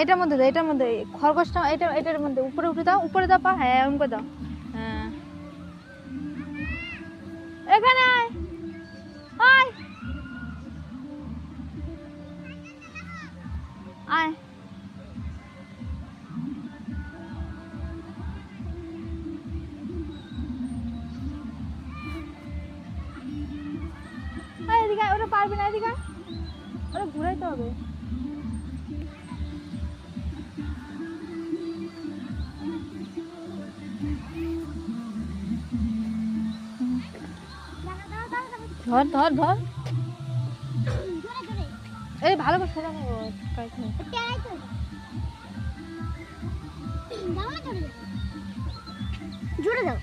এটার মধ্যে দাও, এটার মধ্যে খরগোশটা এটার মধ্যে উপরে উঠে দাও, উপরে দাও পা, হ্যাঁ এরকম করে দাও। হ্যাঁ এখানে আয়, আয় আয়। এদিকে ওটা পারবি না, এদিকে ওটা ঘুরাইতে হবে। ধর ধর ধর, এই ভালো করে সরানো জোরে দাও।